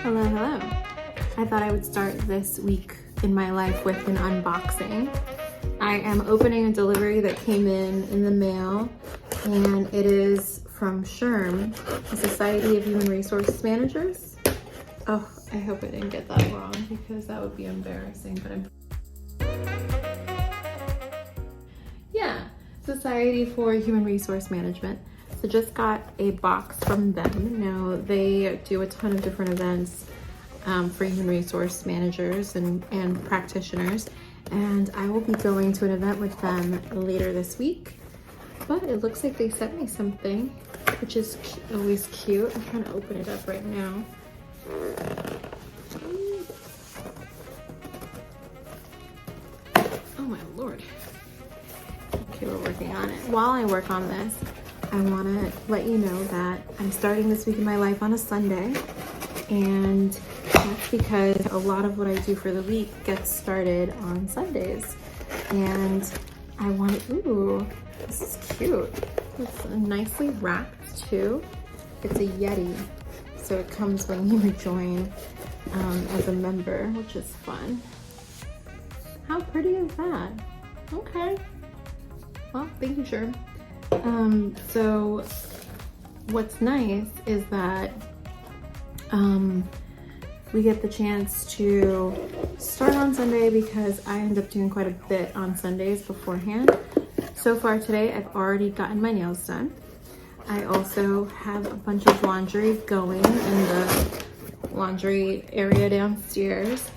Hello, hello. I thought I would start this week in my life with an unboxing. I am opening a delivery that came in the mail, and it is from SHRM, the Society of Human Resource Managers. Oh, I hope I didn't get that wrong because that would be embarrassing, but yeah, Society for Human Resource Management. So just got a box from them. Now they do a ton of different events for human resource managers and practitioners. And I will be going to an event with them later this week. But it looks like they sent me something, which is always cute. I'm trying to open it up right now. Oh my Lord. Okay, we're working on it. While I work on this, I want to let you know that I'm starting this week in my life on a Sunday, and that's because a lot of what I do for the week gets started on Sundays. And I want to, ooh, this is cute. It's nicely wrapped too. It's a Yeti, so it comes when you join as a member, which is fun. How pretty is that? Okay. Well, thank you, SHRM. So what's nice is that we get the chance to start on Sunday because I end up doing quite a bit on Sundays beforehand. So far today, I've already gotten my nails done. I also have a bunch of laundry going in the laundry area downstairs.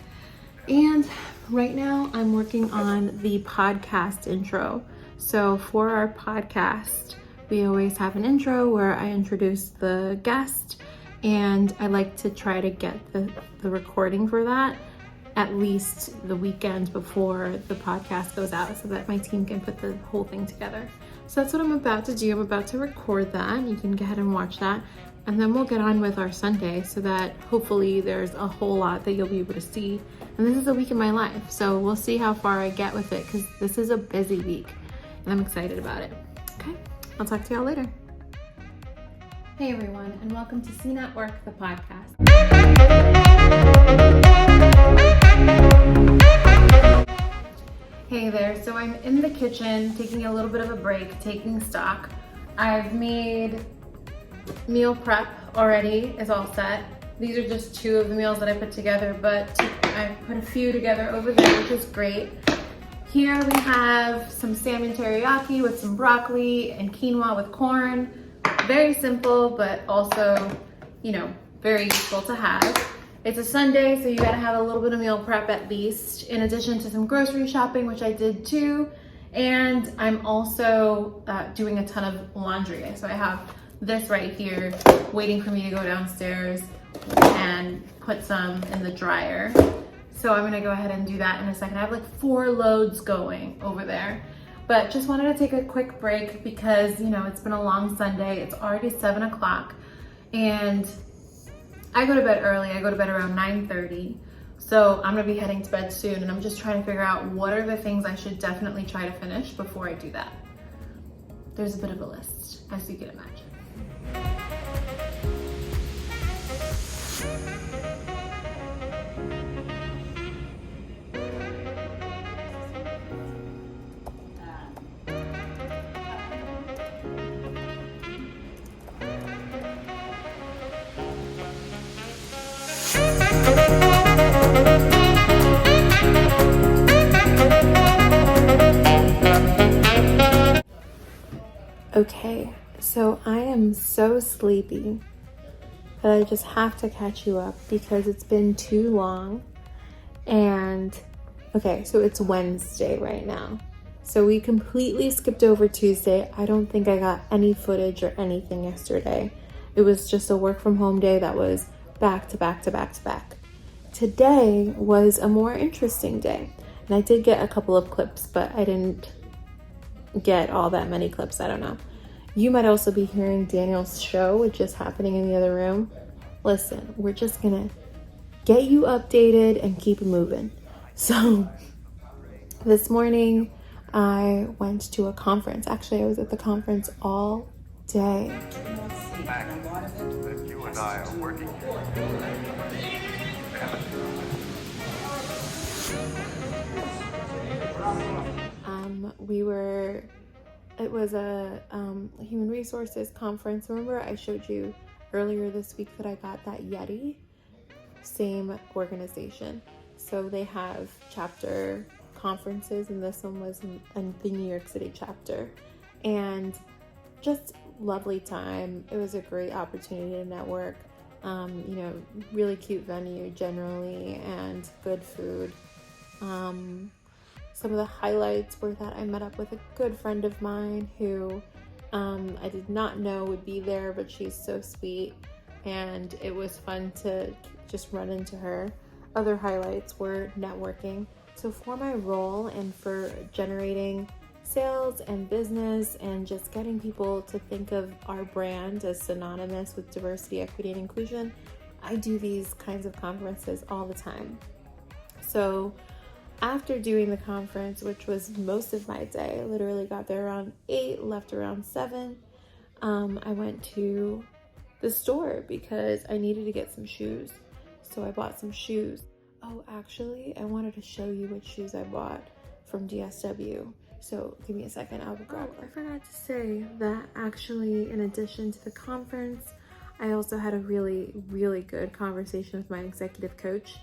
And right now I'm working on the podcast intro. So for our podcast, we always have an intro where I introduce the guest, and I like to try to get the recording for that at least the weekend before the podcast goes out so that my team can put the whole thing together. So that's what I'm about to do. I'm about to record that. You can go ahead and watch that. And then we'll get on with our Sunday so that hopefully there's a whole lot that you'll be able to see. And this is a week in my life. So we'll see how far I get with it because this is a busy week. And I'm excited about it. Okay, I'll talk to y'all later. Hey everyone, and welcome to C Network, the podcast. Hey there, so I'm in the kitchen taking a little bit of a break, taking stock. I've made meal prep already, is all set. These are just two of the meals that I put together, but I put a few together over there, which is great. Here we have some salmon teriyaki with some broccoli and quinoa with corn. Very simple, but also, very useful to have. It's a Sunday, so you gotta have a little bit of meal prep at least, in addition to some grocery shopping, which I did too. And I'm also doing a ton of laundry. So I have this right here, waiting for me to go downstairs and put some in the dryer. So I'm gonna go ahead and do that in a second. I have like 4 loads going over there. But just wanted to take a quick break because, it's been a long Sunday. It's already 7 o'clock and I go to bed early. I go to bed around 9:30. So I'm gonna be heading to bed soon, and I'm just trying to figure out what are the things I should definitely try to finish before I do that. There's a bit of a list, as you can imagine. Okay, so I am so sleepy that I just have to catch you up because it's been too long. And okay, so it's Wednesday right now. So we completely skipped over Tuesday. I don't think I got any footage or anything yesterday. It was just a work from home day that was back to back to back to back. Today was a more interesting day. And I did get a couple of clips, but I didn't get all that many clips. I don't know. You might also be hearing Daniel's show, which is happening in the other room. Listen, we're just gonna get you updated and keep it moving. So this morning I went to a conference. Actually, I was at the conference all day. That you and I are working. it was a human resources conference. Remember I showed you earlier this week that I got that Yeti? Same organization. So they have chapter conferences, and this one was in the New York City chapter. And just lovely time. It was a great opportunity to network. You know, really cute venue generally, and good food. Some of the highlights were that I met up with a good friend of mine who I did not know would be there, but she's so sweet, and it was fun to just run into her. Other highlights were networking. So for my role and for generating sales and business and just getting people to think of our brand as synonymous with diversity, equity, and inclusion, I do these kinds of conferences all the time. So after doing the conference, which was most of my day, I literally got there around 8, left around 7, I went to the store because I needed to get some shoes. So I bought some shoes. Oh, actually, I wanted to show you which shoes I bought from DSW. So give me a second, I'll grab them. I forgot to say that actually, in addition to the conference, I also had a really, really good conversation with my executive coach,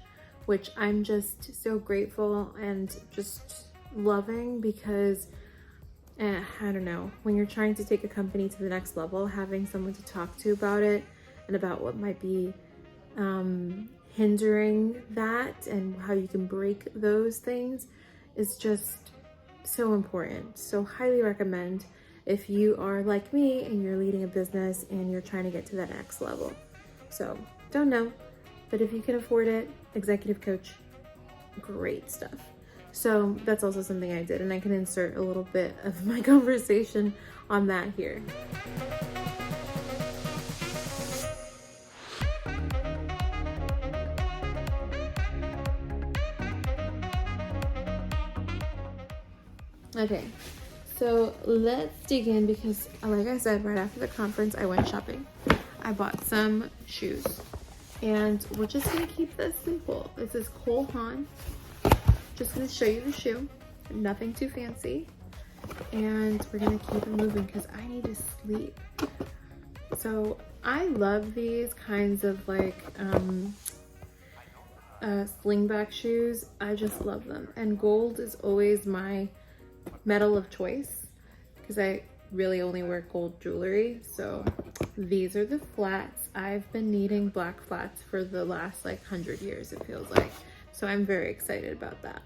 which I'm just so grateful and just loving because, I don't know, when you're trying to take a company to the next level, having someone to talk to about it and about what might be hindering that and how you can break those things is just so important. So highly recommend if you are like me and you're leading a business and you're trying to get to that next level. So don't know, but if you can afford it, executive coach, great stuff. So that's also something I did, and I can insert a little bit of my conversation on that here. Okay, so let's dig in because, like I said, right after the conference, I went shopping. I bought some shoes, and we're just gonna keep this simple. This is Cole Haan. Just gonna show you the shoe, nothing too fancy, and we're gonna keep it moving because I need to sleep. So I love these kinds of like slingback shoes. I just love them, and gold is always my metal of choice because I really only wear gold jewelry. So these are the flats. I've been needing black flats for the last like 100 years, it feels like. So I'm very excited about that.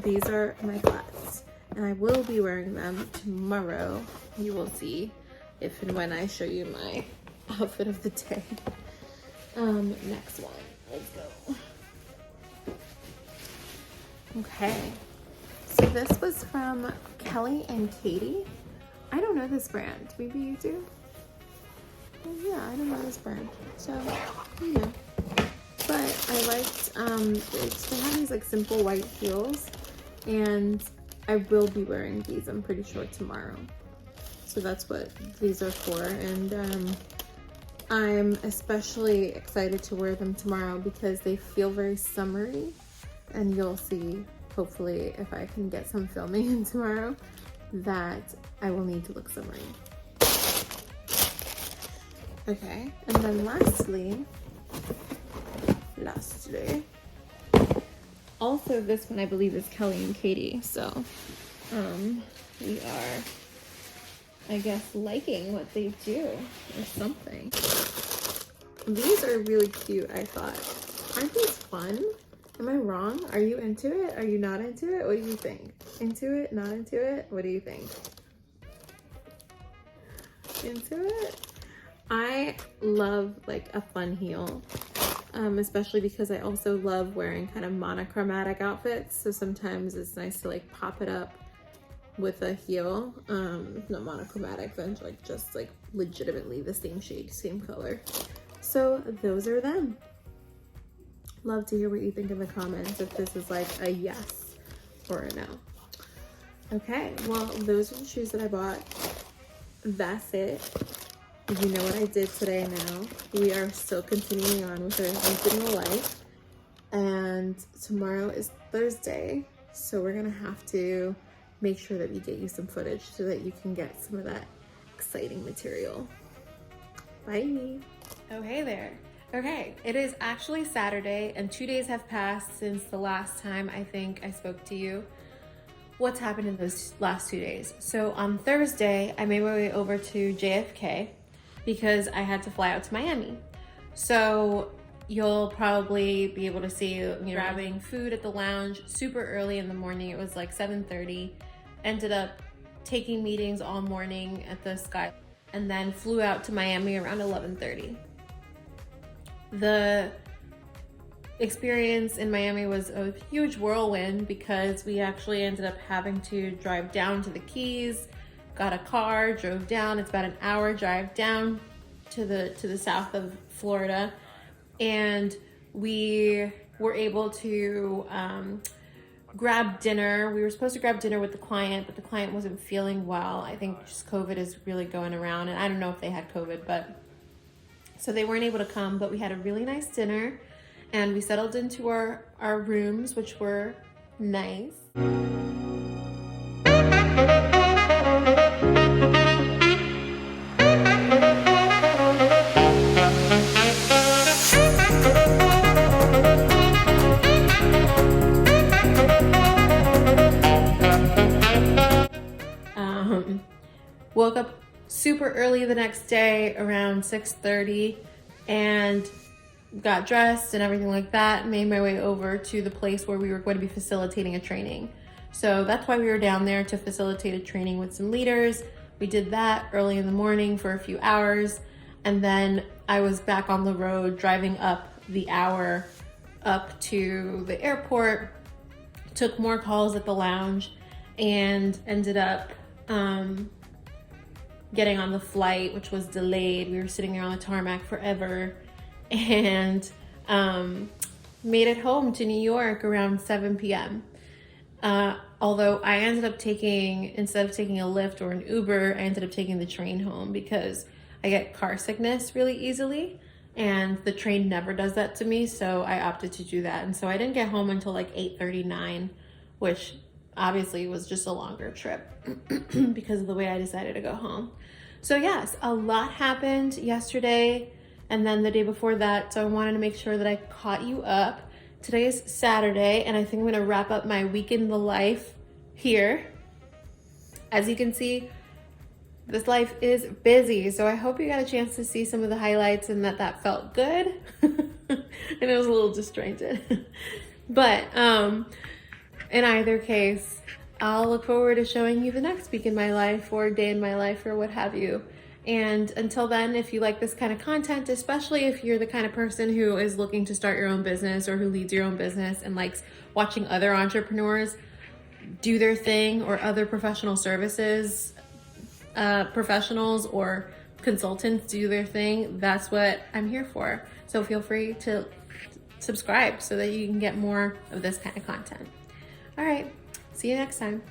These are my flats, and I will be wearing them tomorrow. You will see if and when I show you my outfit of the day. Next one, let's go. Okay. So this was from Kelly and Katie. I don't know this brand. Maybe you do? Well, yeah, I don't know this brand. So, you know. But I liked, they have these like simple white heels, and I will be wearing these, I'm pretty sure, tomorrow. So that's what these are for. And I'm especially excited to wear them tomorrow because they feel very summery, and you'll see, hopefully, if I can get some filming in tomorrow, that I will need to look summery. Okay, and then lastly, also this one I believe is Kelly and Katie. So we are, I guess, liking what they do or something. These are really cute, I thought. Aren't these fun? Am I wrong? Are you into it? Are you not into it? What do you think? Into it? Not into it? What do you think? Into it? I love like a fun heel, especially because I also love wearing kind of monochromatic outfits. So sometimes it's nice to like pop it up with a heel. If not monochromatic, then like just like legitimately the same shade, same color. So those are them. Love to hear what you think in the comments, if this is like a yes or a no. Okay, well, those are the shoes that I bought. That's it. You know what I did today now. We are still continuing on with our weekend life. And tomorrow is Thursday, so we're gonna have to make sure that we get you some footage so that you can get some of that exciting material. Bye. Oh, hey there. Okay, it is actually Saturday and 2 days have passed since the last time I think I spoke to you. What's happened in those last 2 days? So on Thursday, I made my way over to JFK because I had to fly out to Miami. So you'll probably be able to see me grabbing food at the lounge super early in the morning. It was like 7:30. Ended up taking meetings all morning at the Sky and then flew out to Miami around 11:30. The experience in Miami was a huge whirlwind because we actually ended up having to drive down to the Keys, got a car, drove down. It's about an hour drive down to the south of Florida, and we were able to grab dinner. We were supposed to grab dinner with the client, but the client wasn't feeling well. I think just COVID is really going around, and I don't know if they had COVID, but so they weren't able to come, but we had a really nice dinner and we settled into our rooms, which were nice. Woke up super early the next day around 6:30 and got dressed and everything like that, made my way over to the place where we were going to be facilitating a training. So that's why we were down there, to facilitate a training with some leaders. We did that early in the morning for a few hours, and then I was back on the road driving up the hour up to the airport, took more calls at the lounge, and ended up getting on the flight, which was delayed. We were sitting there on the tarmac forever, and made it home to New York around 7 p.m. Although I ended up instead of taking a Lyft or an Uber, I ended up taking the train home because I get car sickness really easily, and the train never does that to me, so I opted to do that. And so I didn't get home until like 8:39, which obviously was just a longer trip because of the way I decided to go home. So yes, a lot happened yesterday and then the day before that, so I wanted to make sure that I caught you up. Today is Saturday, and I think I'm gonna wrap up my week in the life here. As you can see, this life is busy, so I hope you got a chance to see some of the highlights and that felt good. And it was a little disjointed. But in either case, I'll look forward to showing you the next week in my life or day in my life or what have you. And until then, if you like this kind of content, especially if you're the kind of person who is looking to start your own business or who leads your own business and likes watching other entrepreneurs do their thing, or other professional services professionals or consultants do their thing, that's what I'm here for. So feel free to subscribe so that you can get more of this kind of content. All right, see you next time.